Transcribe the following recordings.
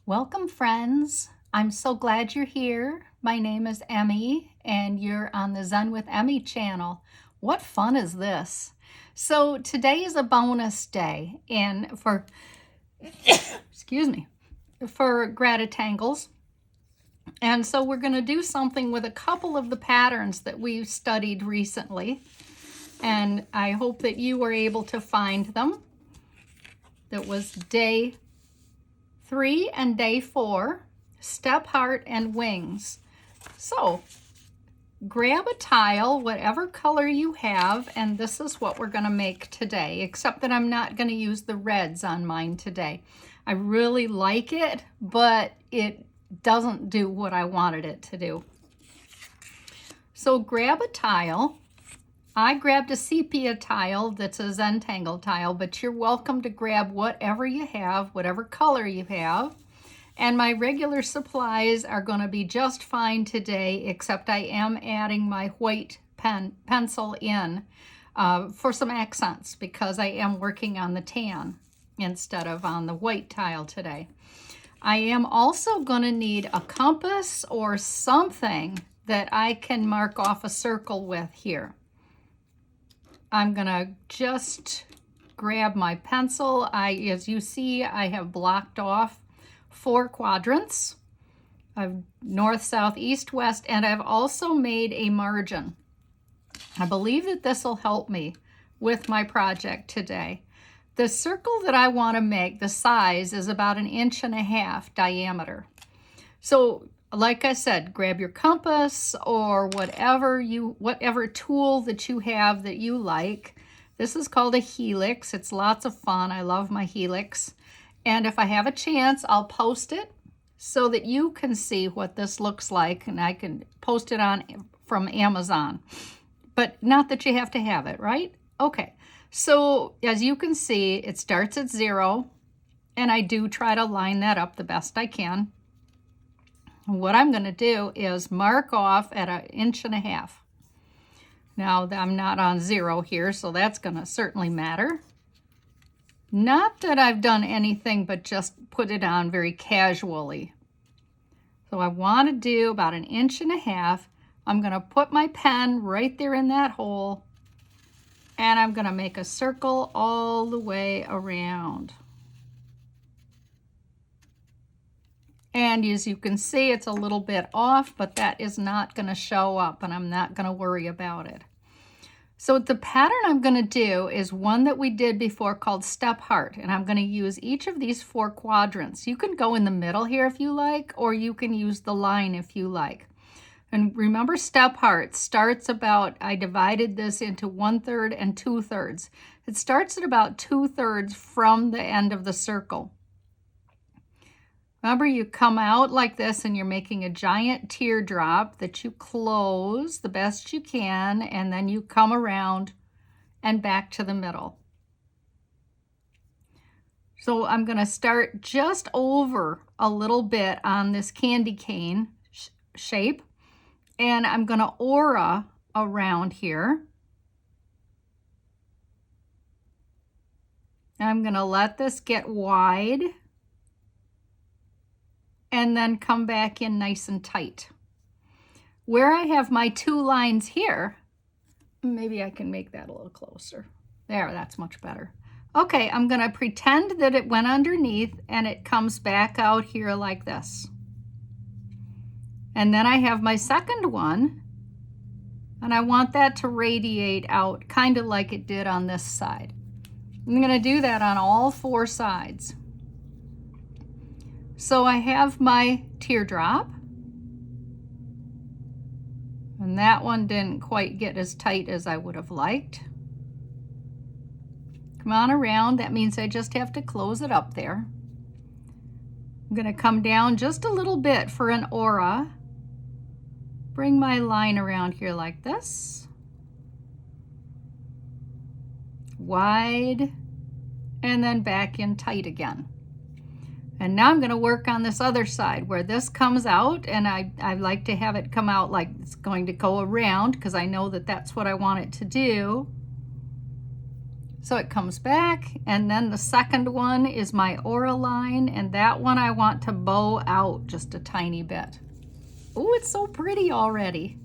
Welcome, friends. I'm so glad you're here. My name is Emmy, and you're on the Zen with Emmy channel. What fun is this? So today is a bonus day for excuse me, for Gratitangles. And so we're going to do something with a couple of the patterns that we've studied recently. And I hope that you were able to find them. That was day 3 and day 4, step, heart, and wings. So grab a tile, whatever color you have, and this is what we're going to make today, except that I'm not going to use the reds on mine today. I really like it, but it doesn't do what I wanted it to do. So grab a tile. I grabbed a sepia tile that's a Zentangle tile, but you're welcome to grab whatever you have, whatever color you have. And my regular supplies are going to be just fine today, except I am adding my white pencil in for some accents because I am working on the tan instead of on the white tile today. I am also going to need a compass or something that I can mark off a circle with here. I'm going to just grab my pencil. As you see, I have blocked off 4 quadrants of north, south, east, west, and I've also made a margin. I believe that this will help me with my project today. The circle that I want to make, the size is about 1.5 inches diameter. So like I said, grab your compass or whatever tool that you have that you like. This is called a helix. It's lots of fun. I love my helix. And if I have a chance, I'll post it so that you can see what this looks like, and I can post it from Amazon. But not that you have to have it, right? Okay. So as you can see, it starts at 0, and I do try to line that up the best I can. What I'm going to do is mark off at 1.5 inches. Now, I'm not on 0 here, so that's going to certainly matter. Not that I've done anything but just put it on very casually. So I want to do about 1.5 inches. I'm going to put my pen right there in that hole, and I'm going to make a circle all the way around. And as you can see, it's a little bit off, but that is not going to show up, and I'm not going to worry about it. So the pattern I'm going to do is one that we did before called step heart, and I'm going to use each of these 4 quadrants. You can go in the middle here if you like, or you can use the line if you like. And remember, step heart starts about, I divided this into 1/3 and 2/3. It starts at about 2/3 from the end of the circle. Remember, you come out like this and you're making a giant teardrop that you close the best you can, and then you come around and back to the middle. So I'm going to start just over a little bit on this candy cane shape, and I'm going to aura around here. I'm going to let this get wide and then come back in nice and tight. Where I have my 2 lines here, maybe I can make that a little closer. There, that's much better. Okay, I'm going to pretend that it went underneath and it comes back out here like this. And then I have my second one, and I want that to radiate out kind of like it did on this side. I'm going to do that on all 4 sides. So I have my teardrop, and that one didn't quite get as tight as I would have liked. Come on around, that means I just have to close it up there. I'm going to come down just a little bit for an aura. Bring my line around here like this. Wide, and then back in tight again. And now I'm going to work on this other side where this comes out, and I like to have it come out like it's going to go around because I know that that's what I want it to do. So it comes back, and then the second one is my aura line, and that one I want to bow out just a tiny bit. Oh, it's so pretty already.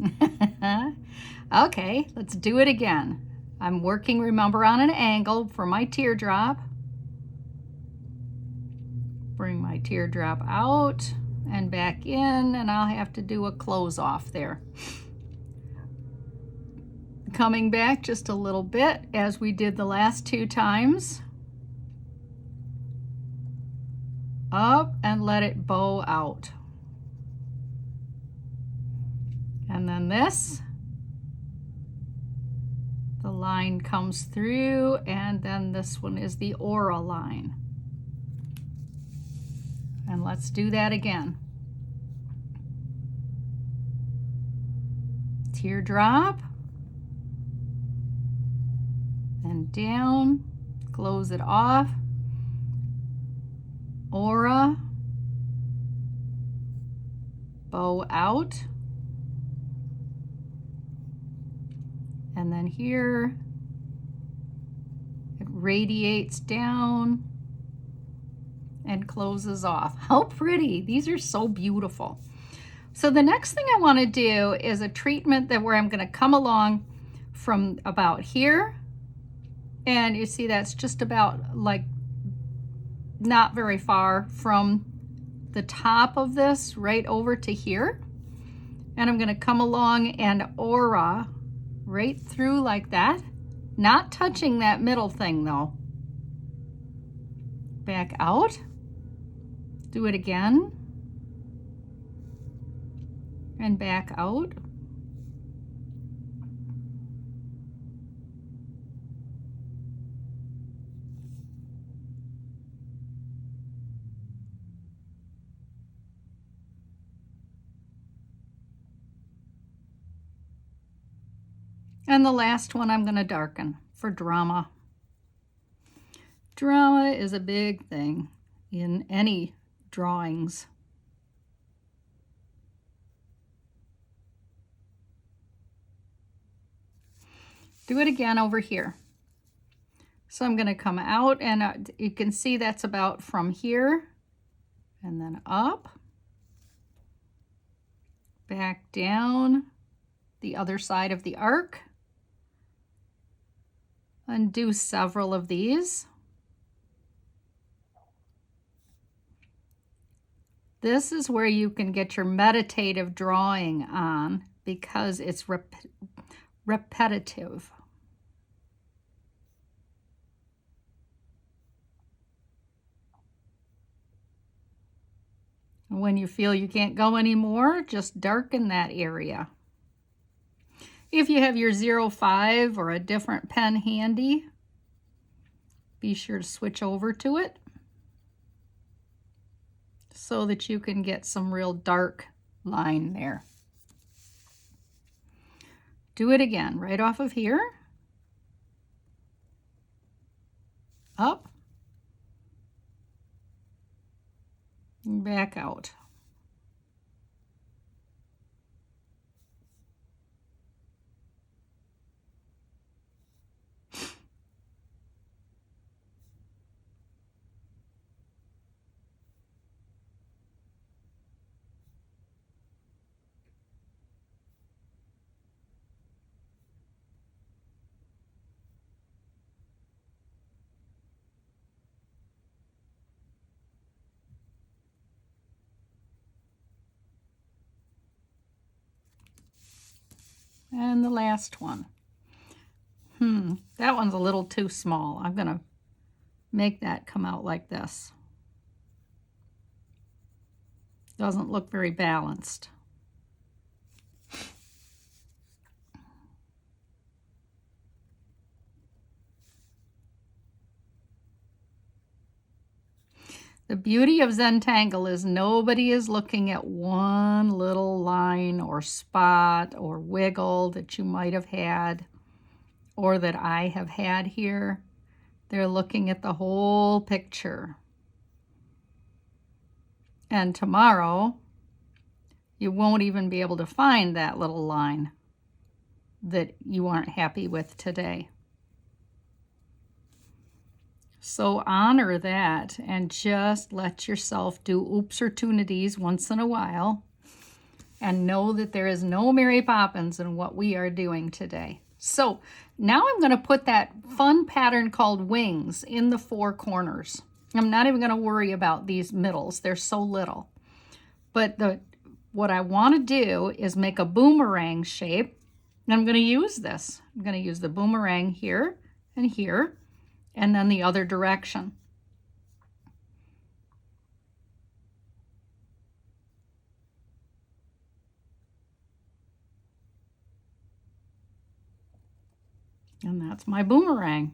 Okay, let's do it again. I'm working, remember, on an angle for my teardrop. Bring my teardrop out and back in, and I'll have to do a close off there. Coming back just a little bit as we did the last two times. Up and let it bow out. And then this, the line comes through, and then this one is the aura line. And let's do that again. Teardrop. And down, close it off. Aura. Bow out. And then here, it radiates down and closes off. How pretty. These are so beautiful. So the next thing I want to do is a treatment where I'm going to come along from about here. And you see that's just about like not very far from the top of this right over to here. And I'm going to come along and aura right through like that. Not touching that middle thing though. Back out. Do it again. And back out. And the last one I'm going to darken for drama. Drama is a big thing in any drawings. Do it again over here. So I'm going to come out, and you can see that's about from here and then up, back down the other side of the arc. And do several of these. This is where you can get your meditative drawing on because it's repetitive. When you feel you can't go anymore, just darken that area. If you have your 05 or a different pen handy, be sure to switch over to it so that you can get some real dark line there. Do it again, right off of here. Up. And back out. And the last one. That one's a little too small. I'm going to make that come out like this. Doesn't look very balanced. The beauty of Zentangle is nobody is looking at one little line or spot or wiggle that you might have had or that I have had here. They're looking at the whole picture. And tomorrow, you won't even be able to find that little line that you aren't happy with today. So honor that and just let yourself do oopsortunities once in a while. And know that there is no Mary Poppins in what we are doing today. So now I'm going to put that fun pattern called wings in the 4 corners. I'm not even going to worry about these middles. They're so little. But what I want to do is make a boomerang shape. And I'm going to use this. I'm going to use the boomerang here, and then the other direction. And that's my boomerang.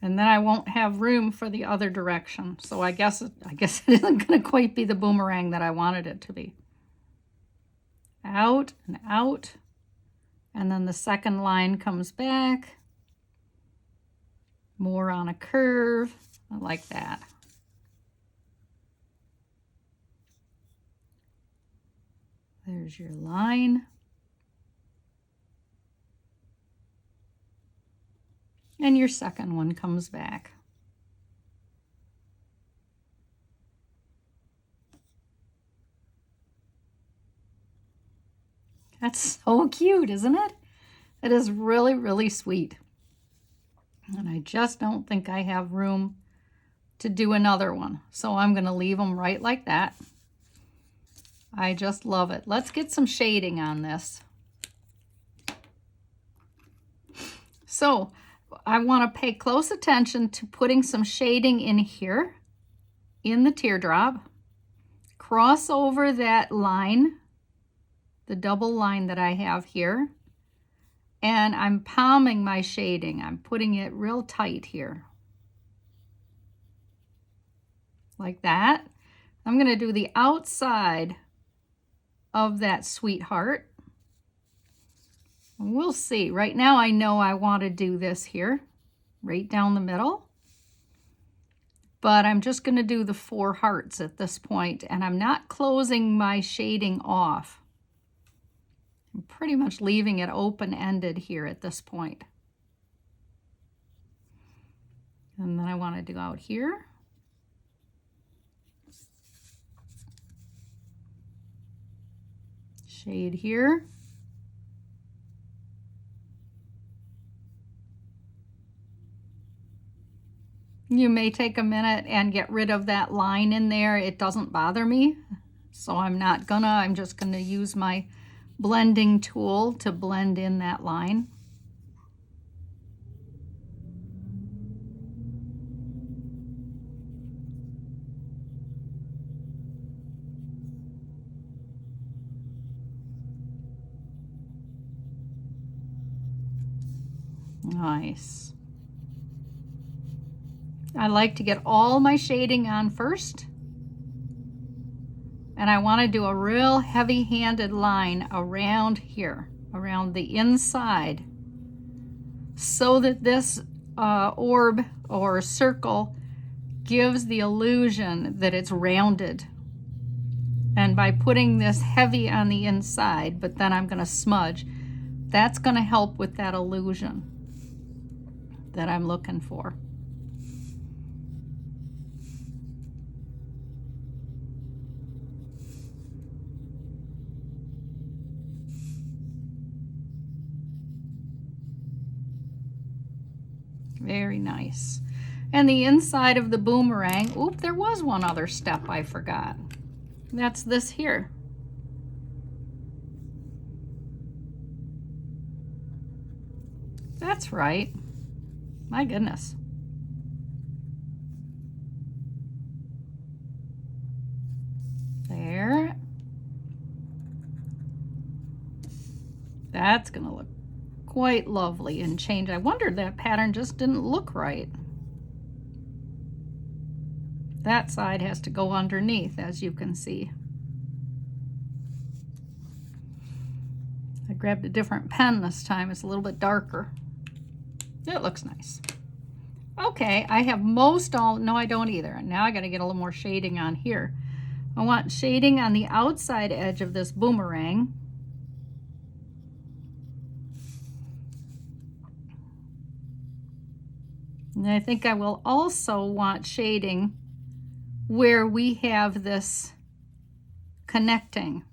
And then I won't have room for the other direction. So I guess it isn't going to quite be the boomerang that I wanted it to be. Out and out. And then the second line comes back. More on a curve, like that. There's your line. And your second one comes back. That's so cute, isn't it? It is really, really sweet. And I just don't think I have room to do another one. So I'm going to leave them right like that. I just love it. Let's get some shading on this. So I want to pay close attention to putting some shading in here, in the teardrop. Cross over that line, the double line that I have here. And I'm palming my shading. I'm putting it real tight here. Like that. I'm going to do the outside of that sweetheart. We'll see. Right now I know I want to do this here, right down the middle. But I'm just going to do the 4 hearts at this point, and I'm not closing my shading off. I'm pretty much leaving it open-ended here at this point. And then I want to do out here. Shade here. You may take a minute and get rid of that line in there. It doesn't bother me. So I'm just gonna use my blending tool to blend in that line. Nice. I like to get all my shading on first. And I want to do a real heavy-handed line around here, around the inside, so that this orb or circle gives the illusion that it's rounded. And by putting this heavy on the inside, but then I'm going to smudge, that's going to help with that illusion that I'm looking for. Very nice. And the inside of the boomerang, oop, there was one other step I forgot. That's this here. That's right. My goodness. There. That's gonna look quite lovely and change. I wondered that pattern just didn't look right. That side has to go underneath, as you can see. I grabbed a different pen this time. It's a little bit darker. It looks nice. Okay, I have most all, no I don't either. Now I gotta get a little more shading on here. I want shading on the outside edge of this boomerang. And I think I will also want shading where we have this connecting.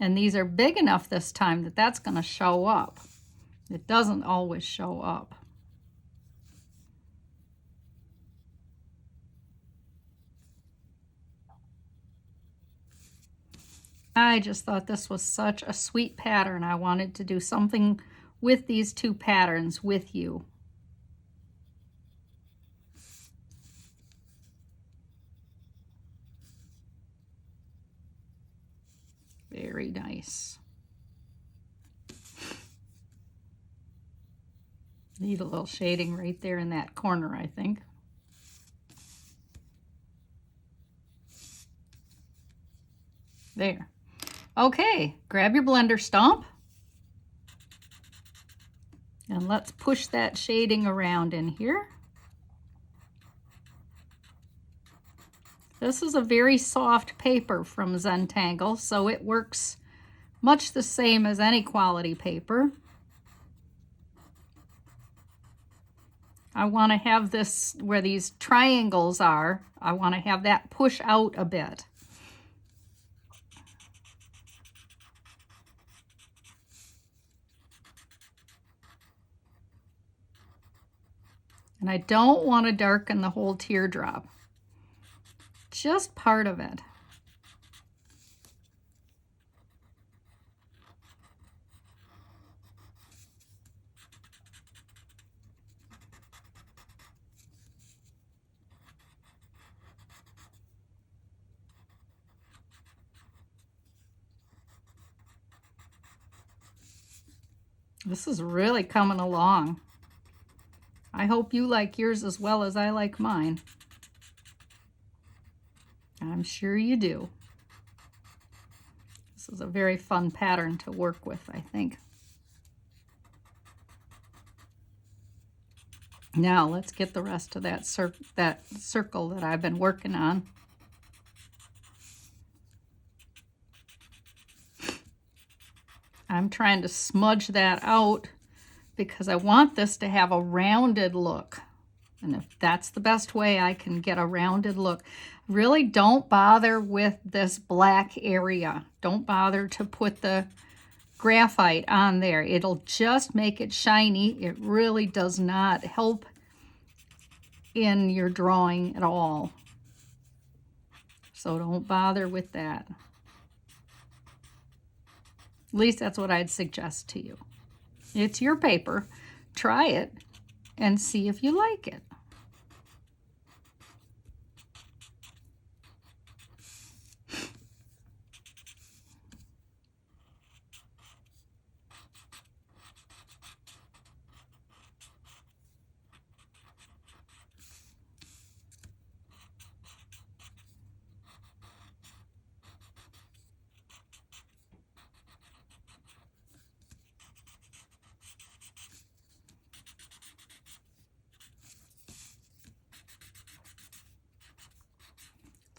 And these are big enough this time that that's going to show up. It doesn't always show up. I just thought this was such a sweet pattern. I wanted to do something with these two patterns with you. Very nice. Need a little shading right there in that corner, I think. There. Okay, grab your blender stump and let's push that shading around in here. This is a very soft paper from Zentangle, so it works much the same as any quality paper. I want to have this where these triangles are, I want to have that push out a bit. And I don't want to darken the whole teardrop, just part of it. This is really coming along. I hope you like yours as well as I like mine. I'm sure you do. This is a very fun pattern to work with, I think. Now let's get the rest of that circle that I've been working on. I'm trying to smudge that out because I want this to have a rounded look. And if that's the best way I can get a rounded look, really don't bother with this black area. Don't bother to put the graphite on there. It'll just make it shiny. It really does not help in your drawing at all. So don't bother with that. At least that's what I'd suggest to you. It's your paper. Try it and see if you like it.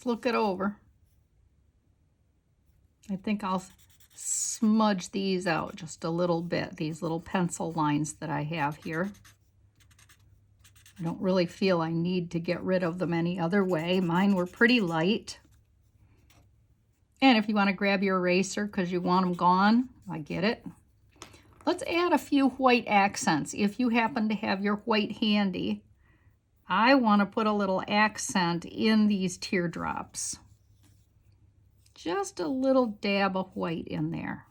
Look it over. I think I'll smudge these out just a little bit, these little pencil lines that I have here. I don't really feel I need to get rid of them any other way. Mine were pretty light. And if you want to grab your eraser because you want them gone, I get it. Let's add a few white accents. If you happen to have your white handy, I want to put a little accent in these teardrops. Just a little dab of white in there.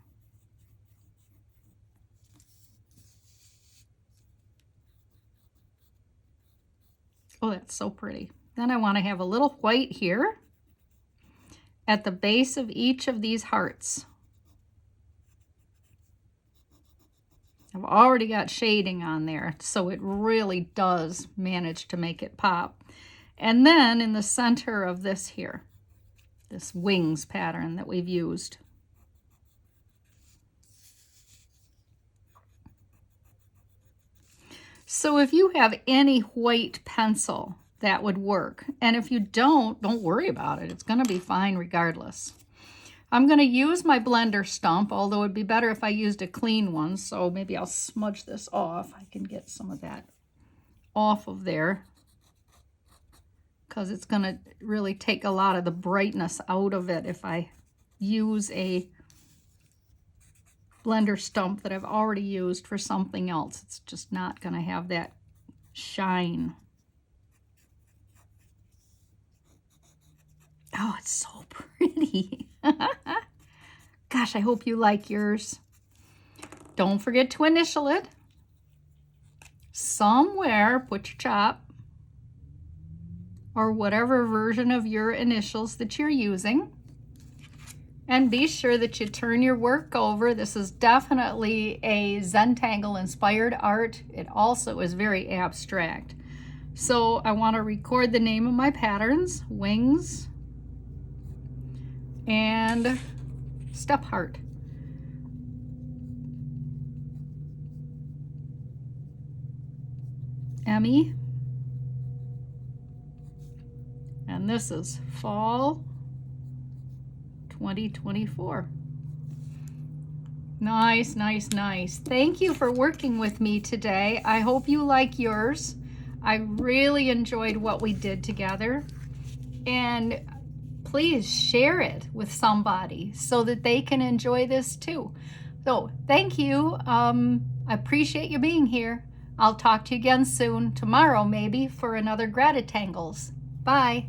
Oh, that's so pretty. Then I want to have a little white here at the base of each of these hearts. I've already got shading on there, so it really does manage to make it pop. And then in the center of this here, this wings pattern that we've used. So if you have any white pencil, that would work. And if you don't worry about it. It's going to be fine regardless. I'm going to use my blender stump, although it'd be better if I used a clean one. So maybe I'll smudge this off. I can get some of that off of there because it's going to really take a lot of the brightness out of it if I use a blender stump that I've already used for something else. It's just not going to have that shine. Oh, it's so pretty. Gosh, I hope you like yours. Don't forget to initial it. Somewhere, put your chop or whatever version of your initials that you're using. And be sure that you turn your work over. This is definitely a Zentangle inspired art. It also is very abstract. So I want to record the name of my patterns, wings and stepheart. Emmy. And this is fall 2024. Nice, nice, nice. Thank you for working with me today. I hope you like yours. I really enjoyed what we did together. And please share it with somebody so that they can enjoy this too. So thank you. I appreciate you being here. I'll talk to you again soon, tomorrow maybe, for another GratitangleZ. Bye.